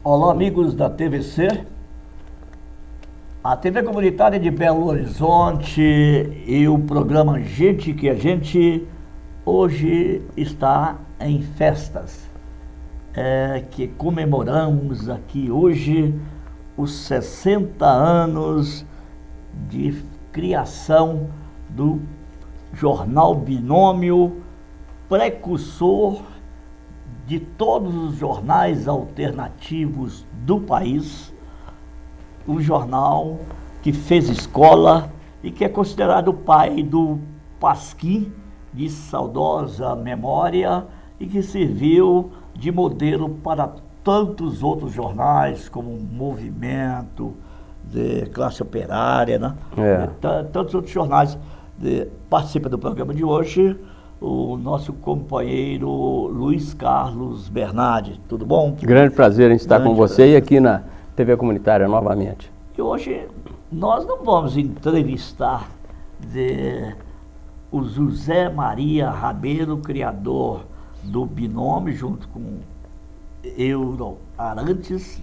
Olá, amigos da TVC. A TV Comunitária de Belo Horizonte e o programa Gente que é Gente hoje está em festas. Que comemoramos aqui hoje os 60 anos de criação do Jornal Binômio, precursor de todos os jornais alternativos do país, um jornal que fez escola e que é considerado o pai do Pasquim, de saudosa memória, e que serviu de modelo para tantos outros jornais, como o Movimento, de Classe Operária, né? Tantos outros jornais. Participa do programa de hoje o nosso companheiro Luiz Carlos Bernardi. Tudo bom? Grande prazer em estar com você e aqui na TV Comunitária novamente. E hoje nós não vamos entrevistar o José Maria Rabelo, criador do Binômio, junto com Euro Arantes,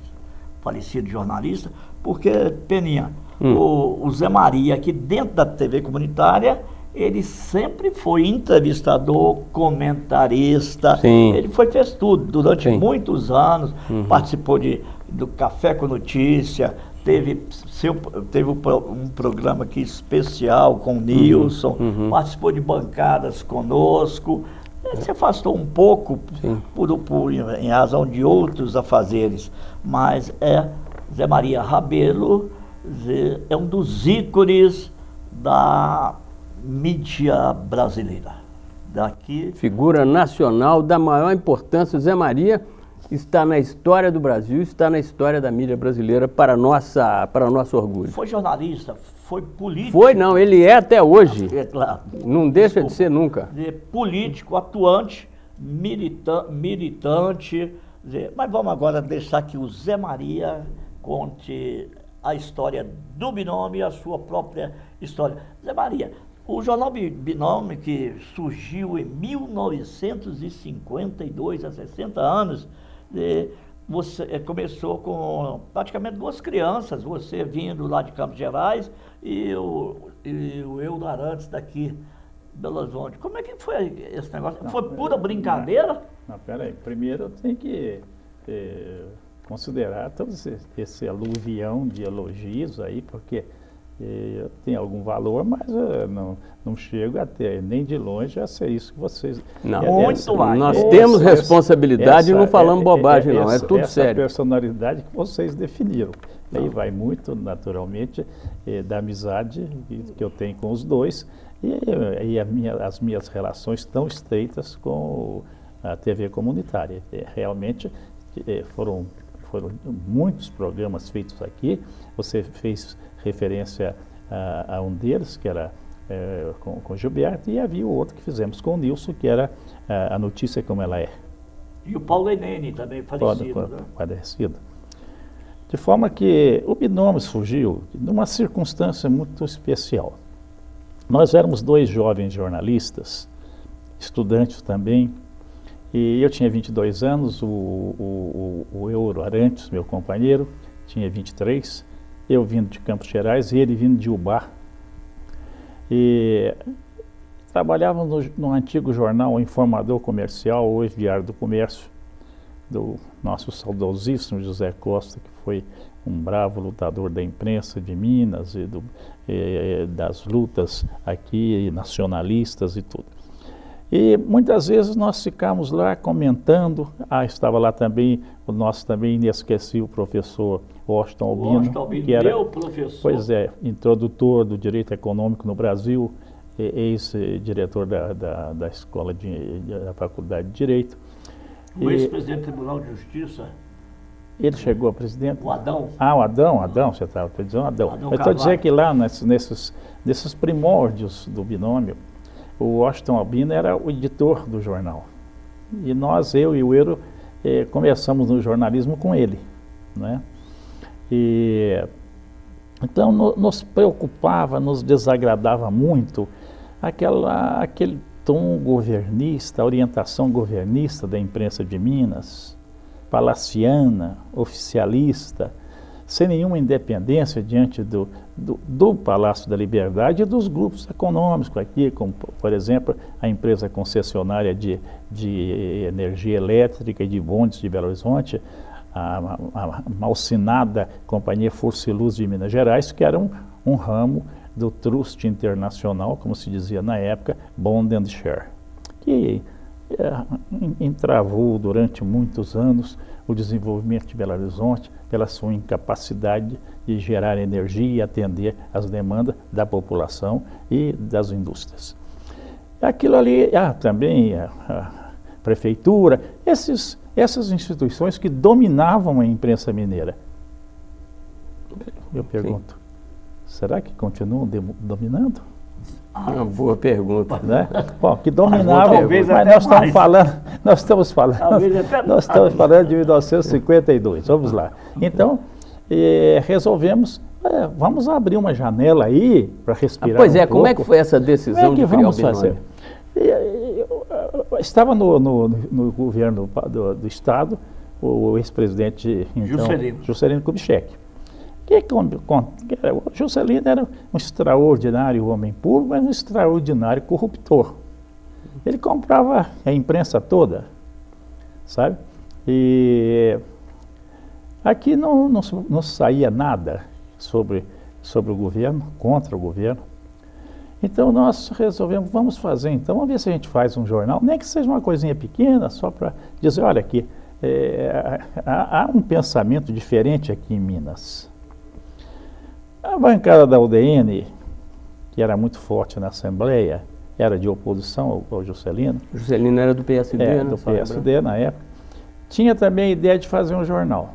falecido jornalista, porque, Peninha, o Zé Maria, aqui dentro da TV Comunitária, ele sempre foi entrevistador, comentarista. Sim. Ele fez tudo durante muitos anos, participou do Café com Notícia, teve um programa aqui especial com o Nilson, participou de bancadas conosco. Ele se afastou um pouco em razão de outros afazeres, mas Zé Maria Rabelo é um dos ícones da mídia brasileira. Figura nacional da maior importância. Zé Maria está na história do Brasil, está na história da mídia brasileira para o nosso orgulho. Foi jornalista, foi político. Foi, não, ele é até hoje. Claro. Não deixa de ser nunca. Político, atuante, militante. Mas vamos agora deixar que o Zé Maria conte a história do Binômio e a sua própria história. Zé Maria, o Jornal Binômio, que surgiu em 1952, há 60 anos, você começou com praticamente duas crianças, você vindo lá de Campos Gerais e o Euro Arantes daqui de Belo Horizonte. Como é que foi esse negócio? Foi pura brincadeira? Não, peraí. Primeiro eu tenho que considerar todo esse aluvião de elogios aí, porque tem algum valor, mas não chego até nem de longe a ser isso que vocês... Não, muito mais. Nós temos responsabilidade e não falamos bobagem, não. É tudo sério. Essa personalidade que vocês definiram. Aí vai muito, naturalmente, da amizade que eu tenho com os dois e as minhas relações tão estreitas com a TV Comunitária. Realmente foram muitos programas feitos aqui. Você fez referência a um deles, que era com Gilberto, e havia o outro que fizemos com o Nilson, que era A Notícia Como Ela É. E o Paulo Enene também, falecido. De forma que o Binômio surgiu numa circunstância muito especial. Nós éramos dois jovens jornalistas, estudantes também, e eu tinha 22 anos, o Euro Arantes, meu companheiro, tinha 23, eu vindo de Campos Gerais e ele vindo de Ubá. E trabalhávamos no antigo jornal Informador Comercial, hoje Diário do Comércio, do nosso saudosíssimo José Costa, que foi um bravo lutador da imprensa de Minas e das lutas aqui, nacionalistas e tudo. E muitas vezes nós ficamos lá comentando, estava lá também o nosso também inesquecível professor Washington Albino, que era, meu professor. Pois é, introdutor do direito econômico no Brasil, ex-diretor da escola da Faculdade de Direito. O ex-presidente do Tribunal de Justiça. Ele chegou a presidente? O Adão. O Adão, você estava dizendo Adão. Eu estou dizendo que lá nesses primórdios do Binômio, o Washington Albino era o editor do jornal. E nós, eu e o Euro, começamos no jornalismo com ele, né? Então nos preocupava, nos desagradava muito aquele tom governista, orientação governista da imprensa de Minas, palaciana, oficialista, sem nenhuma independência diante do Palácio da Liberdade e dos grupos econômicos aqui, como, por exemplo, a empresa concessionária de energia elétrica e de bondes de Belo Horizonte, a malsinada Companhia Força e Luz de Minas Gerais, que era um ramo do Trust Internacional, como se dizia na época, Bond and Share, que entravou durante muitos anos o desenvolvimento de Belo Horizonte pela sua incapacidade de gerar energia e atender às demandas da população e das indústrias. Aquilo ali, também a prefeitura, essas instituições que dominavam a imprensa mineira. Eu pergunto, será que continuam dominando? Uma boa pergunta. Né? Bom, que dominavam, mas nós estamos falando de 1952, vamos lá. Então, resolvemos, vamos abrir uma janela aí para respirar pois é, como é que foi essa decisão de criar o fazer? Estava no governo do Estado o ex-presidente, então, Juscelino Kubitschek. O Juscelino era um extraordinário homem público, mas um extraordinário corruptor. Ele comprava a imprensa toda, sabe? E aqui não saía nada sobre o governo, contra o governo. Então nós resolvemos, vamos ver se a gente faz um jornal, nem que seja uma coisinha pequena, só para dizer, olha aqui, há um pensamento diferente aqui em Minas. A bancada da UDN, que era muito forte na Assembleia, era de oposição ao Juscelino. Juscelino era do PSD, né? Do PSD na época. Tinha também a ideia de fazer um jornal.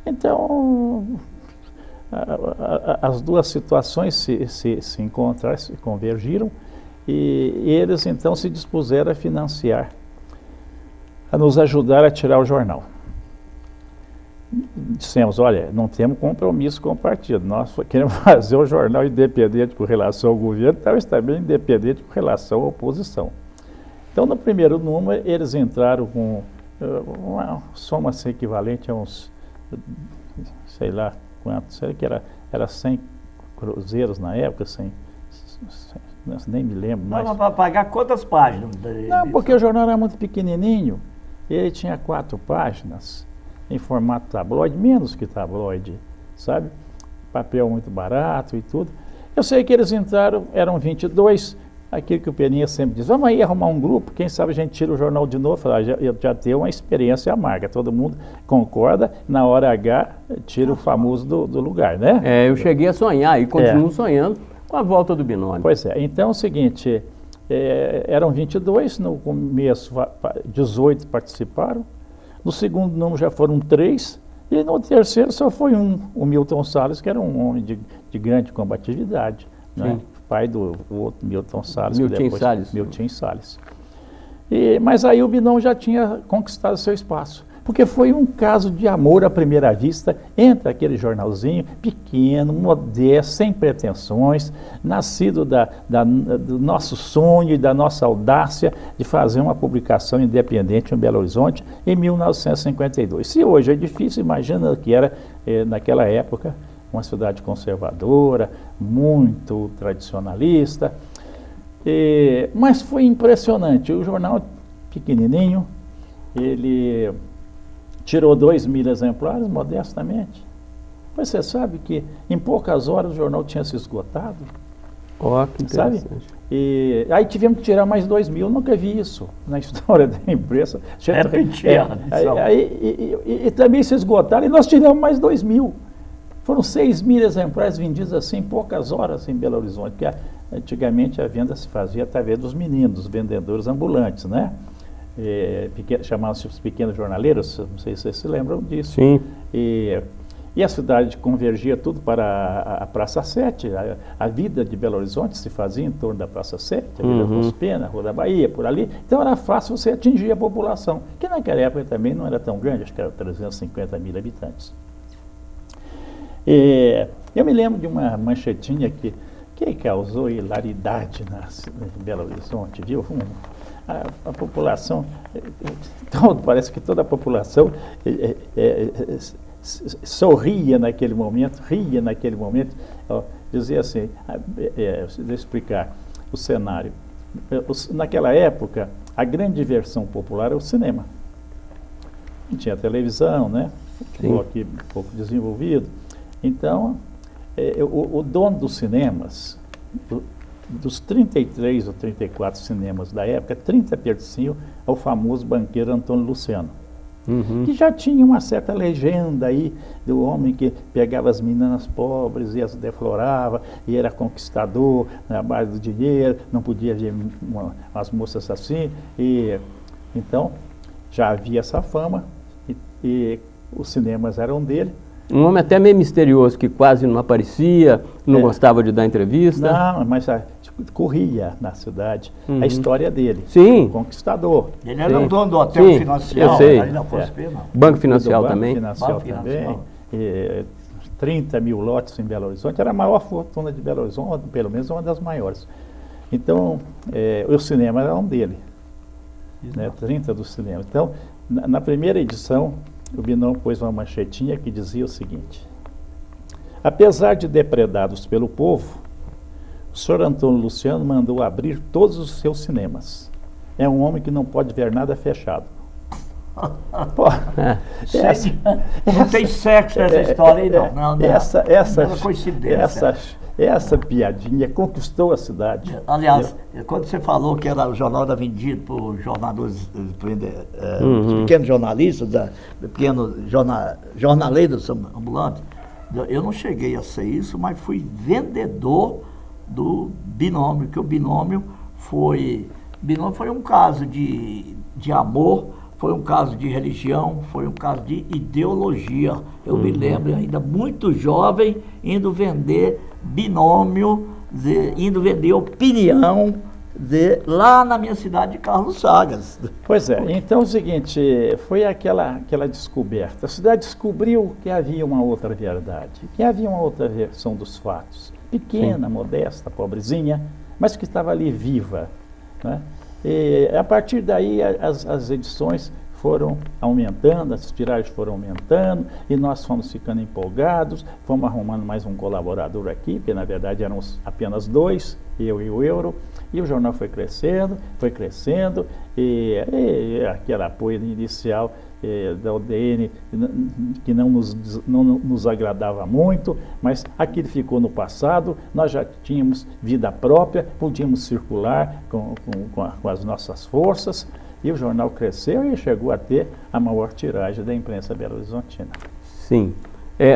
Então, as duas situações se encontraram, se convergiram, e eles então se dispuseram a financiar, a nos ajudar a tirar o jornal. Dissemos, olha, não temos compromisso com o partido, nós queremos fazer um jornal independente com relação ao governo, talvez também independente com relação à oposição. Então, no primeiro número, eles entraram com uma soma equivalente a uns, sei lá quanto, sei que era 100 cruzeiros na época, 100, nem me lembro mais. Mas para pagar quantas páginas? Não, porque o jornal era muito pequenininho, ele tinha 4 páginas, em formato tabloide, menos que tabloide, sabe? Papel muito barato e tudo. Eu sei que eles entraram, eram 22, aquilo que o Peninha sempre diz, vamos aí arrumar um grupo, quem sabe a gente tira o jornal de novo, já tem uma experiência amarga, todo mundo concorda, na hora H, tira o famoso do lugar, né? Eu cheguei a sonhar e continuo sonhando com a volta do binômio. Pois é, então é o seguinte, eram 22, no começo 18 participaram, no segundo número já foram 3, e no terceiro só foi o Milton Salles, que era um homem de grande combatividade, né? Pai do outro Milton Salles. Milton Salles. Mas aí o Binão já tinha conquistado seu espaço, porque foi um caso de amor à primeira vista entre aquele jornalzinho pequeno, modesto, sem pretensões, nascido do nosso sonho e da nossa audácia de fazer uma publicação independente em Belo Horizonte em 1952. Se hoje é difícil, imagina que era naquela época uma cidade conservadora, muito tradicionalista, mas foi impressionante. O jornal pequenininho, ele tirou 2.000 exemplares, modestamente. Mas você sabe que em poucas horas o jornal tinha se esgotado. Que interessante. Sabe? E aí tivemos que tirar mais 2.000, nunca vi isso na história da imprensa. E também se esgotaram e nós tiramos mais 2.000. Foram 6.000 exemplares vendidos assim em poucas horas em Belo Horizonte, porque antigamente a venda se fazia através dos meninos, dos vendedores ambulantes, né? Chamavam-se os pequenos jornaleiros, não sei se vocês se lembram disso. Sim. E a cidade convergia tudo para a Praça 7, a vida de Belo Horizonte se fazia em torno da Praça 7, a Vila Afonso Pena, a Rua da Bahia, por ali. Então era fácil você atingir a população, que naquela época também não era tão grande, acho que era 350.000 habitantes. Eu me lembro de uma manchetinha que que causou hilaridade em Belo Horizonte, viu? A população, parece que toda a população sorria naquele momento, ria naquele momento, dizia assim, deixa eu explicar o cenário. Naquela época, a grande diversão popular era o cinema. Não tinha televisão, né? Aqui um pouco desenvolvido. Então, o dono dos cinemas, dos 33 ou 34 cinemas da época, 30 pertenciam ao famoso banqueiro Antônio Luciano, que já tinha uma certa legenda aí do homem que pegava as meninas pobres e as deflorava, e era conquistador na base do dinheiro, não podia ver umas moças assim, e então já havia essa fama, e os cinemas eram dele. Um homem até meio misterioso, que quase não aparecia, não gostava de dar entrevista. Não, mas corria na cidade a história dele. Sim. Conquistador. Ele era o dono do hotel financial. Eu sei. Ali na Fospe, não. Banco Financial também. Financial também. 30 mil lotes em Belo Horizonte. Era a maior fortuna de Belo Horizonte, pelo menos uma das maiores. Então, o cinema era um dele. Né, 30 do cinema. Então, na primeira edição, o Binômio pôs uma manchetinha que dizia o seguinte: apesar de depredados pelo povo, o senhor Antônio Luciano mandou abrir todos os seus cinemas. É um homem que não pode ver nada fechado. Pô, não tem sexo nessa história aí, não. Essa coincidência. Essa piadinha conquistou a cidade. Aliás, quando você falou que era o jornal era vendido por jornalistas, pequenos jornalistas, pequenos jornaleiros ambulantes, eu não cheguei a ser isso, mas fui vendedor do Binômio, que o Binômio foi um caso de amor, foi um caso de religião, foi um caso de ideologia. Eu me lembro ainda muito jovem indo vender Binômio, indo vender opinião lá na minha cidade de Carlos Chagas. Pois é, então é o seguinte, foi aquela descoberta. A cidade descobriu que havia uma outra verdade, que havia uma outra versão dos fatos. Pequena, modesta, pobrezinha, mas que estava ali viva, né? E a partir daí as edições foram aumentando, as tiragens foram aumentando, e nós fomos ficando empolgados, fomos arrumando mais um colaborador aqui, porque na verdade eram apenas dois, eu e o Euro, e o jornal foi crescendo, e aquele apoio inicial da UDN, que não nos agradava muito, mas aquilo ficou no passado, nós já tínhamos vida própria, podíamos circular com as nossas forças, e o jornal cresceu e chegou a ter a maior tiragem da imprensa belo-horizontina. Sim.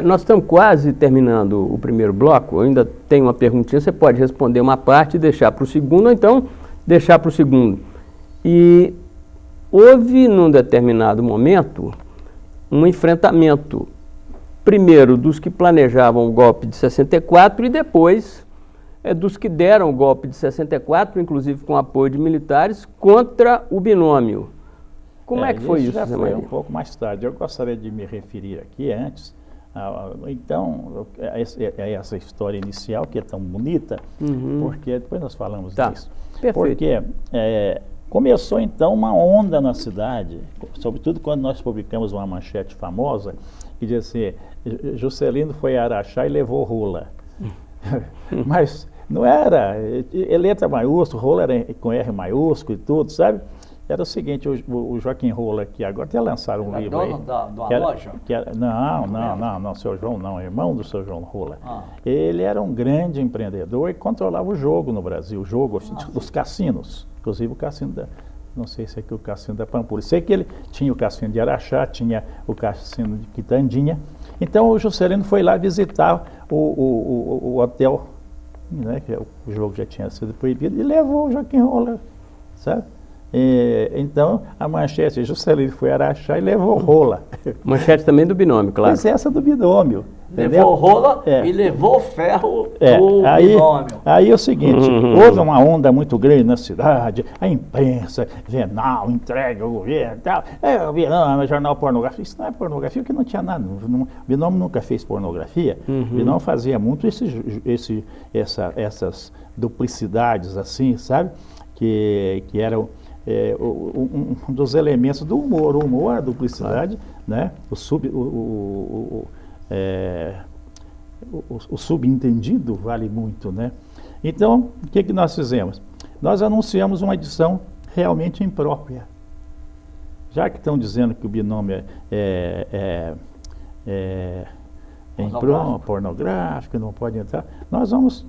Nós estamos quase terminando o primeiro bloco, eu ainda tenho uma perguntinha, você pode responder uma parte e deixar para o segundo, ou então deixar para o segundo. E houve, num determinado momento, um enfrentamento, primeiro dos que planejavam o golpe de 64 e depois dos que deram o golpe de 64, inclusive com apoio de militares, contra o Binômio. Como é que foi isso, já Zé foi Maria? um pouco mais tarde. Eu gostaria de me referir aqui antes. Então, essa história inicial, que é tão bonita, porque depois nós falamos disso. Perfeito. Porque começou então uma onda na cidade, sobretudo quando nós publicamos uma manchete famosa, que dizia assim: Juscelino foi a Araxá e levou rola. Mas não era, letra maiúscula, rola era com R maiúsculo e tudo, sabe? Era o seguinte, o Joaquim Rola, que agora até lançaram um livro aí. Dono da loja? Não, seu João não, irmão do seu João Rola. Ele era um grande empreendedor e controlava o jogo no Brasil, os cassinos, inclusive o cassino não sei se é o cassino da Pampulha. Sei que ele tinha o cassino de Araxá, tinha o cassino de Quitandinha. Então o Juscelino foi lá visitar o hotel, né, que o jogo já tinha sido proibido, e levou o Joaquim Rola, sabe? Então, a manchete, Juscelino foi Araxá e levou rola. Manchete também do binômio, claro. Mas essa do binômio. Levou rola e levou ferro do binômio. Aí é o seguinte, houve uma onda muito grande na cidade, a imprensa, venal, entrega ao governo e tal. O binômio, jornal pornográfico. Isso não é pornografia, porque não tinha nada. O binômio nunca fez pornografia. O binômio fazia muito essas duplicidades assim, sabe? Que eram um dos elementos do humor. O humor, a duplicidade, né? O subentendido vale muito, né? Então, o que nós fizemos? Nós anunciamos uma edição realmente imprópria. Já que estão dizendo que o binômio é pornográfico, não pode entrar, nós vamos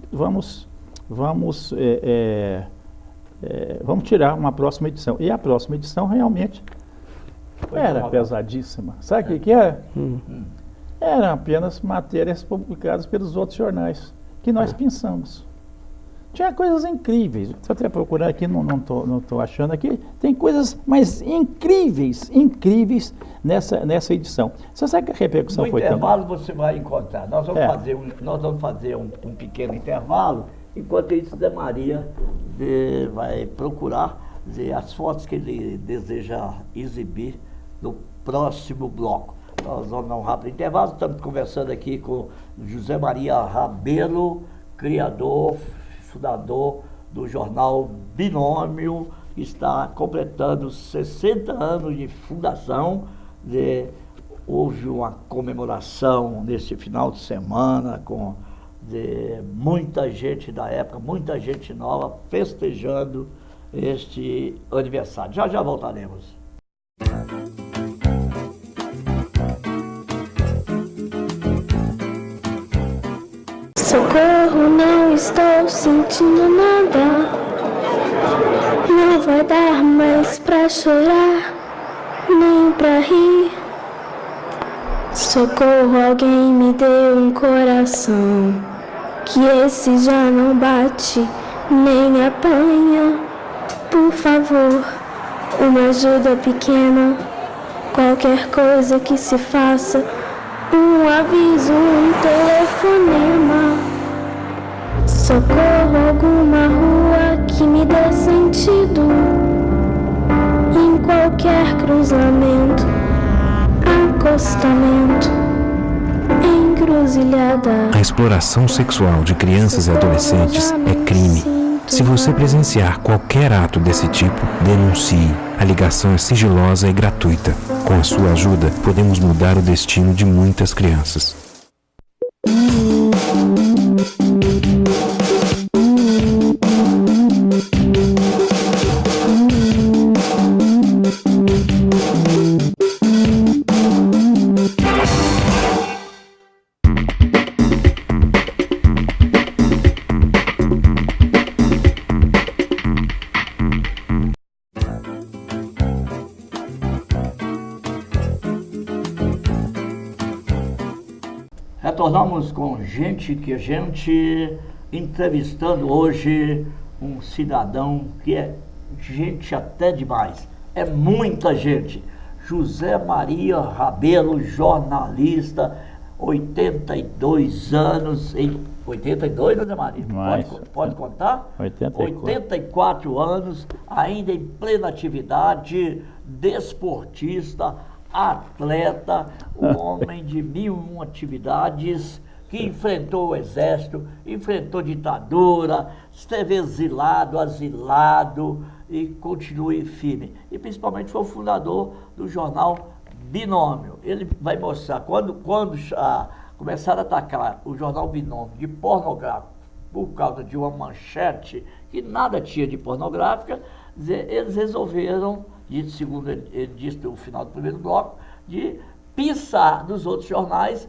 tirar uma próxima edição. E a próxima edição realmente era pesadíssima. Sabe o que é? Eram apenas matérias publicadas pelos outros jornais, que nós pensamos. Tinha coisas incríveis. Estou até procurando aqui, não estou achando aqui. Tem coisas mais incríveis nessa edição. Você sabe que a repercussão foi tão... No intervalo você vai encontrar. Nós vamos fazer um pequeno intervalo. Enquanto isso, Zé Maria vai procurar as fotos que ele deseja exibir no próximo bloco. Nós vamos dar um rápido intervalo. Estamos conversando aqui com José Maria Rabelo, criador, fundador do jornal Binômio, que está completando 60 anos de fundação. Houve uma comemoração nesse final de semana com muita gente da época, muita gente nova festejando este aniversário. Já voltaremos. Socorro, não estou sentindo nada. Não vai dar mais pra chorar, nem pra rir. Socorro, alguém me dê um coração, que esse já não bate, nem apanha. Por favor, uma ajuda pequena, qualquer coisa que se faça, um aviso, um telefonema. Socorro, alguma rua que me dê sentido, em qualquer cruzamento, acostamento, encruzilhada. A exploração sexual de crianças e adolescentes é crime. Se você presenciar qualquer ato desse tipo, denuncie. A ligação é sigilosa e gratuita. Com a sua ajuda, podemos mudar o destino de muitas crianças. Retornamos com gente entrevistando hoje um cidadão que é gente até demais. É muita gente. José Maria Rabelo, jornalista, 82 anos. 82, José Maria? Pode contar? 84 anos, ainda em plena atividade, desportista, atleta, um homem de 1001 atividades, que enfrentou o exército, enfrentou ditadura, esteve asilado e continua firme. E principalmente foi o fundador do jornal Binômio. Ele vai mostrar, quando começaram a atacar o jornal Binômio de pornográfico por causa de uma manchete que nada tinha de pornográfica, eles resolveram, segundo ele disse no final do primeiro bloco, de pisar dos outros jornais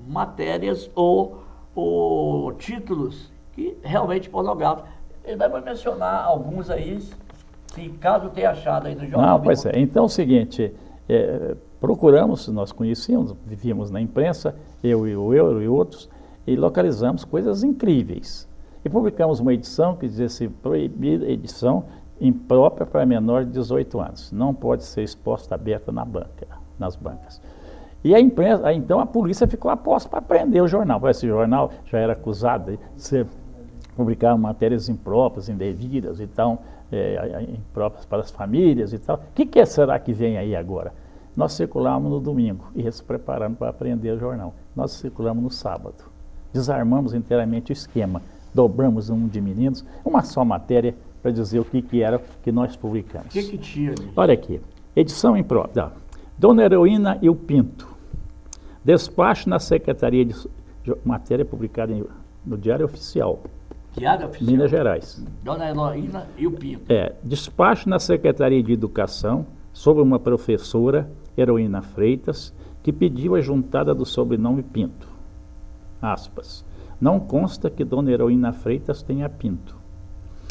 matérias ou títulos que realmente pornográficos. Ele vai mencionar alguns aí, se caso tenha achado aí no jornal. Não, pois é. Então é o seguinte, procuramos, nós conhecíamos, vivíamos na imprensa, eu e outros, e localizamos coisas incríveis. E publicamos uma edição que dizia assim, proibida edição, imprópria para menor de 18 anos. Não pode ser exposta aberta nas bancas. E a imprensa, então a polícia ficou a posto para prender o jornal. Esse jornal já era acusado de publicar matérias impróprias, indevidas e tal, impróprias para as famílias e tal. O que será que vem aí agora? Nós circulamos no domingo e eles se preparando para prender o jornal. Nós circulamos no sábado. Desarmamos inteiramente o esquema. Dobramos um de meninos, uma só matéria para dizer o que era que nós publicamos. O que tinha ali? Olha aqui, edição imprópria. Dona Heroína e o Pinto. Despacho na Secretaria de... Matéria publicada no Diário Oficial. Diário Oficial? Minas Gerais. Dona Heroína e o Pinto. Despacho na Secretaria de Educação sobre uma professora, Heroína Freitas, que pediu a juntada do sobrenome Pinto. Aspas. Não consta que Dona Heroína Freitas tenha Pinto.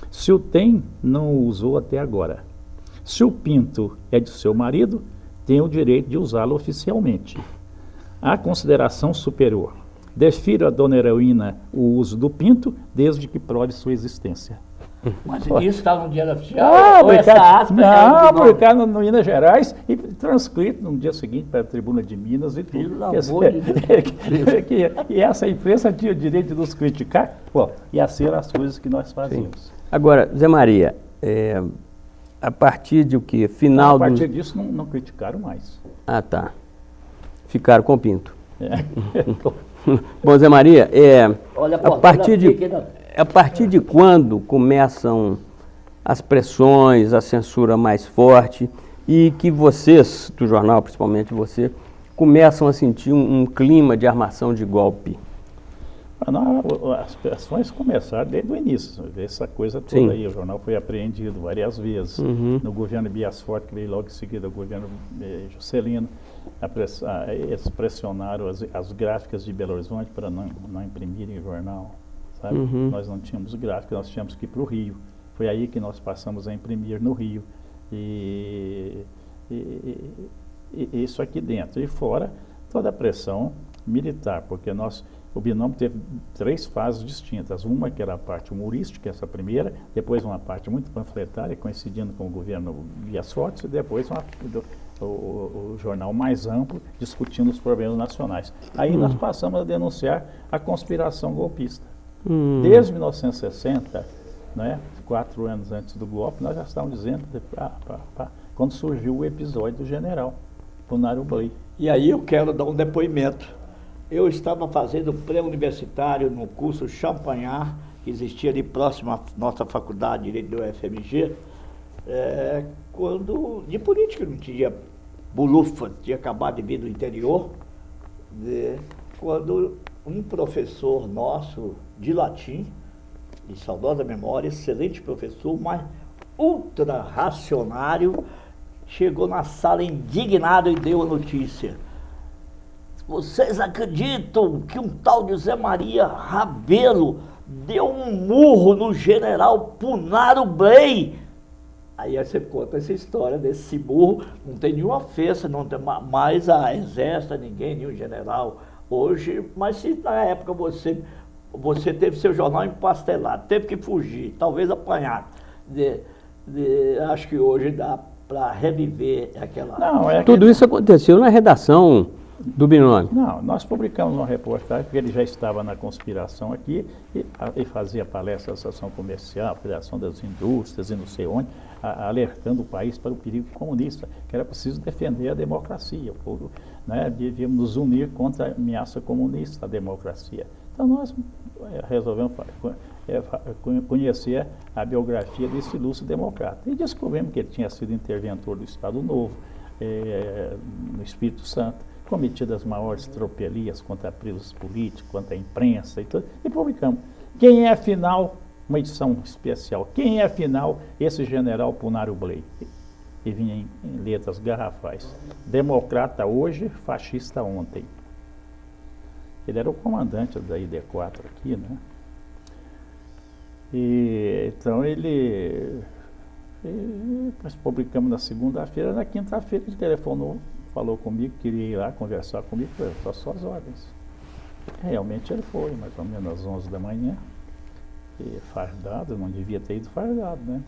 Se o tem, não o usou até agora. Se o Pinto é de seu marido, tem o direito de usá-lo oficialmente. A consideração superior. Defiro a Dona Heroína o uso do Pinto, desde que prove sua existência. Mas isso está no Diário Oficial? Ou essa aspa não, publicado no Minas Gerais e transcrito no dia seguinte para a Tribuna de Minas e tudo. Pelo amor de Deus. E essa imprensa tinha o direito de nos criticar, ia ser as coisas que nós fazíamos. Sim. Agora, Zé Maria, a partir de o que? Final a partir disso não criticaram mais. Ah, tá. Ficaram com o Pinto. Bom, Zé Maria, olha, a partir de quando começam as pressões, a censura mais forte e que vocês, do jornal, principalmente você, começam a sentir um clima de armação de golpe? As pressões começaram desde o início, essa coisa toda aí. O jornal foi apreendido várias vezes. No governo Bias Forte, que veio logo em seguida, o governo Juscelino, eles pressionaram as gráficas de Belo Horizonte para não imprimirem o jornal. Sabe? Nós não tínhamos gráfica, nós tínhamos que ir para o Rio. Foi aí que nós passamos a imprimir no Rio. E isso aqui dentro. E fora toda a pressão militar, porque o binômio teve 3 fases distintas. Uma que era a parte humorística, essa primeira, depois uma parte muito panfletária, coincidindo com o governo Bias Forte, e depois o jornal mais amplo, discutindo os problemas nacionais. Aí nós passamos a denunciar a conspiração golpista. Desde 1960, né, 4 anos antes do golpe, nós já estávamos dizendo, quando surgiu o episódio do general Punário Bley. E aí eu quero dar um depoimento. Eu estava fazendo pré-universitário no curso Champagnat, que existia ali próximo à nossa faculdade de Direito do UFMG, quando de política não tinha bulufa, tinha acabado de vir do interior, quando um professor nosso de latim, de saudosa memória, excelente professor, mas ultra racionário, chegou na sala indignado e deu a notícia. Vocês acreditam que um tal de Zé Maria Rabelo deu um murro no general Punário Bley? Aí você conta essa história desse murro, não tem nenhuma ofensa, não tem mais a exército, ninguém, nenhum general hoje, mas se na época você teve seu jornal empastelado, teve que fugir, talvez apanhar, acho que hoje dá para reviver aquela... Tudo isso aconteceu na redação do binômio? Não, nós publicamos uma reportagem, porque ele já estava na conspiração aqui, e fazia palestra à Associação Comercial, Federação das Indústrias e não sei onde, alertando o país para o perigo comunista, que era preciso defender a democracia, devíamos nos unir contra a ameaça comunista à democracia. Então nós resolvemos conhecer a biografia desse ilustre democrata, e descobrimos que ele tinha sido interventor do Estado Novo, no Espírito Santo, cometido as maiores tropelias contra presos políticos, contra a imprensa e tudo, e publicamos. Quem é, afinal, uma edição especial, quem é, afinal, esse general Punário Bley? E vinha em letras garrafais. Democrata hoje, fascista ontem. Ele era o comandante da ID4 aqui, né? E, então nós publicamos na segunda-feira, na quinta-feira ele telefonou, falou comigo, queria ir lá conversar comigo, falei, só suas ordens. Realmente ele foi, mais ou menos às 11 da manhã, e fardado, não devia ter ido fardado, né?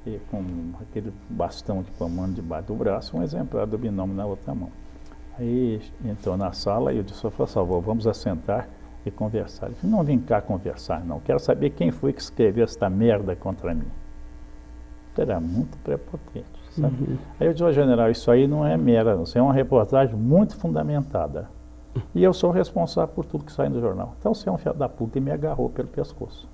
e com aquele bastão de comando debaixo do braço, um exemplar do binômio na outra mão. Aí entrou na sala e eu disse, por favor, vamos assentar e conversar. Ele falou, não vim cá conversar, não. Quero saber quem foi que escreveu esta merda contra mim. Era muito prepotente, sabe? Aí eu disse, general, isso aí não é mera, isso é uma reportagem muito fundamentada. E eu sou responsável por tudo que sai no jornal. Então você é um filho da puta, e me agarrou pelo pescoço.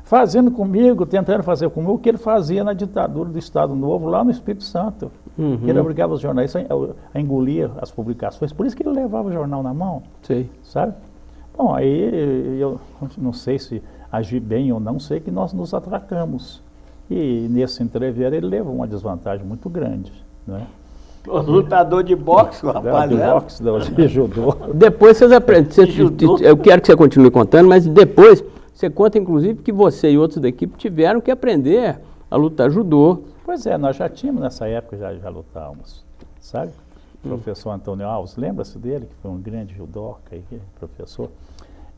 Fazendo comigo, tentando fazer comigo o que ele fazia na ditadura do Estado Novo, lá no Espírito Santo. Ele obrigava os jornalistas a engolir as publicações, por isso que ele levava o jornal na mão. Sei. Sabe? Bom, aí eu não sei se agi bem ou não, sei que nós nos atracamos. E nesse entrever ele levou uma desvantagem muito grande, não é? O lutador de boxe, rapaz, de boxe, de judô. Depois vocês aprendem, eu quero que você continue contando, mas depois você conta, inclusive, que você e outros da equipe tiveram que aprender a lutar judô. Pois é, nós já tínhamos nessa época, já lutávamos, sabe? O professor Antônio Alves, lembra-se dele, que foi um grande judoca, professor?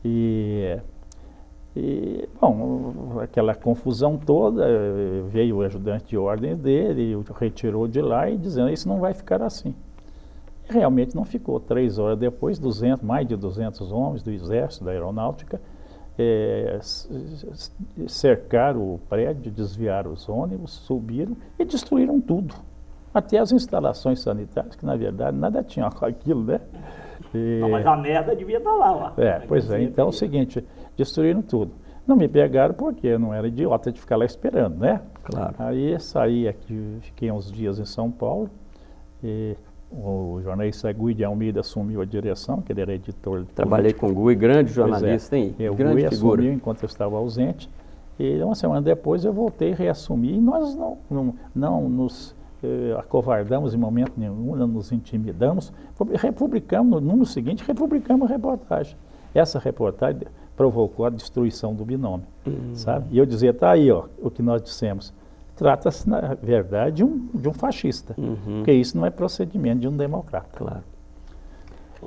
E, bom, aquela confusão toda, veio o ajudante de ordem dele, o retirou de lá e dizendo, isso não vai ficar assim. E realmente não ficou. 3 horas depois, mais de 200 homens do Exército, da Aeronáutica, cercaram o prédio, desviaram os ônibus, subiram e destruíram tudo. Até as instalações sanitárias, que na verdade nada tinha com aquilo, né? Não, mas a merda devia estar lá. Pois é, então é o seguinte, destruíram tudo. Não me pegaram porque eu não era idiota de ficar lá esperando, né? Claro. Aí saí aqui, fiquei uns dias em São Paulo, e o jornalista Gui de Almeida assumiu a direção, que ele era editor. Trabalhei com o Gui, grande jornalista, hein? O grande Gui figura. assumiu enquanto eu estava ausente, e uma semana depois eu voltei a reassumir, e nós não nos acovardamos em momento nenhum, não nos intimidamos, republicamos, no ano seguinte, republicamos a reportagem. Essa reportagem provocou a destruição do binômio, sabe? E eu dizia, tá aí, ó, o que nós dissemos. Trata-se, na verdade, de um fascista, porque isso não é procedimento de um democrata. Claro.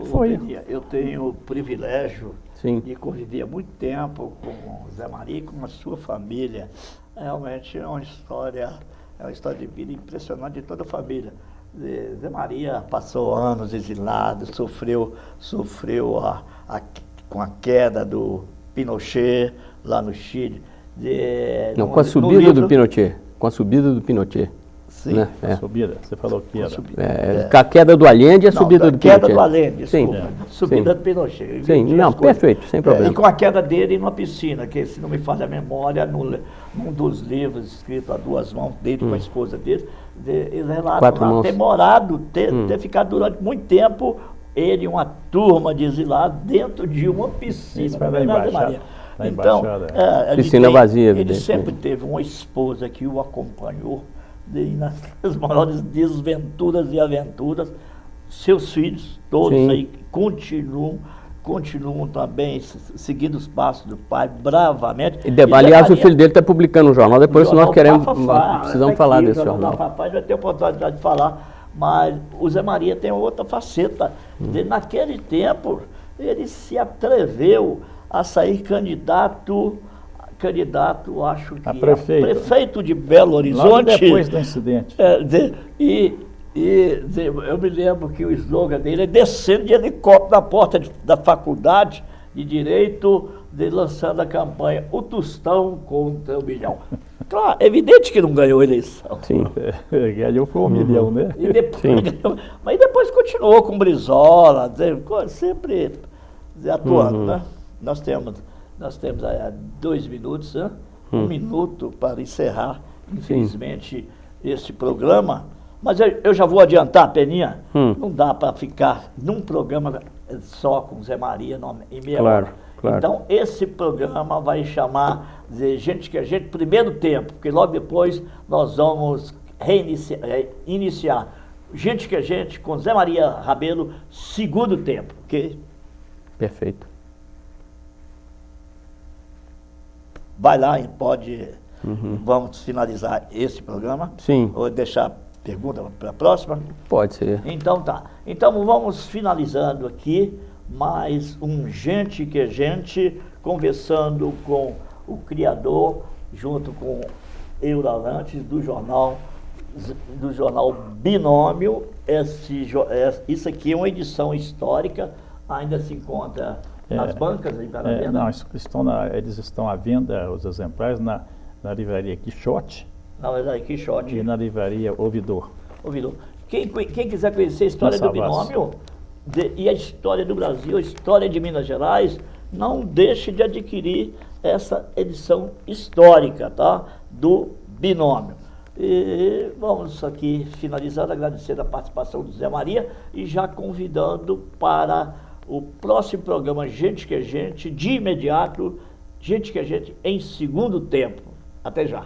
Foi. Eu tenho o privilégio Sim. de conviver há muito tempo com o Zé Maria e com a sua família. Realmente é uma história de vida impressionante de toda a família. Zé Maria passou anos exilado, sofreu com a queda do Pinochet lá no Chile. Não, com a subida do Pinochet. Com a subida do Pinochet. Sim. Né? A subida, você falou que era. Com a queda do Allende e a subida do Pinochet. A queda do Allende, desculpa. Sim. Subida do Pinochet. Sim, não, perfeito, sem problema. E com a queda dele numa piscina, que se não me falha a memória, num dos livros escritos a 2 mãos dele com a esposa dele, ele relata lá ter morado, ter ficado durante muito tempo, ele e uma turma de exilados dentro de uma piscina. Isso vai lá embaixo. Então, piscina vazia, ele sempre teve uma esposa que o acompanhou nas maiores desventuras e aventuras. Seus filhos, todos aí, continuam também seguindo os passos do pai bravamente. Aliás, o filho dele está publicando um jornal, depois nós precisamos falar desse jornal. Papai vai ter oportunidade de falar, mas o Zé Maria tem outra faceta. Naquele tempo, ele se atreveu a sair candidato, acho que a prefeito de Belo Horizonte. Logo depois do incidente. Eu me lembro que o slogan dele é descendo de helicóptero na porta da faculdade de Direito, lançando a campanha O Tostão contra o Milhão. Claro, é evidente que não ganhou a eleição. Sim. Ganhou foi 1 milhão, né? E depois, mas depois continuou com Brizola, sempre atuando, né? Nós temos 2 minutos, né? 1 minuto para encerrar, infelizmente, este programa. Mas eu já vou adiantar, Peninha, não dá para ficar num programa só com Zé Maria em meia hora. Claro. Então, esse programa vai chamar de Gente que a Gente, primeiro tempo, porque logo depois nós vamos iniciar Gente que a Gente com Zé Maria Rabelo, segundo tempo, ok? Perfeito. Vai lá e pode... Vamos finalizar esse programa? Sim. Ou deixar pergunta para a próxima? Pode ser. Então tá. Então vamos finalizando aqui mais um Gente que a Gente, conversando com o criador, junto com Euralantes, do jornal Binômio. Isso aqui é uma edição histórica, ainda se encontra nas bancas aí para venda? Não, eles estão à venda, os exemplares, na livraria Quixote. Na livraria Quixote. E na livraria Ouvidor. Quem quiser conhecer a história do Binômio e a história do Brasil, a história de Minas Gerais, não deixe de adquirir essa edição histórica, tá? Do Binômio. E vamos aqui finalizando, agradecendo a participação do Zé Maria e já convidando para o próximo programa Gente que é Gente, de imediato, Gente que é Gente em segundo tempo. Até já.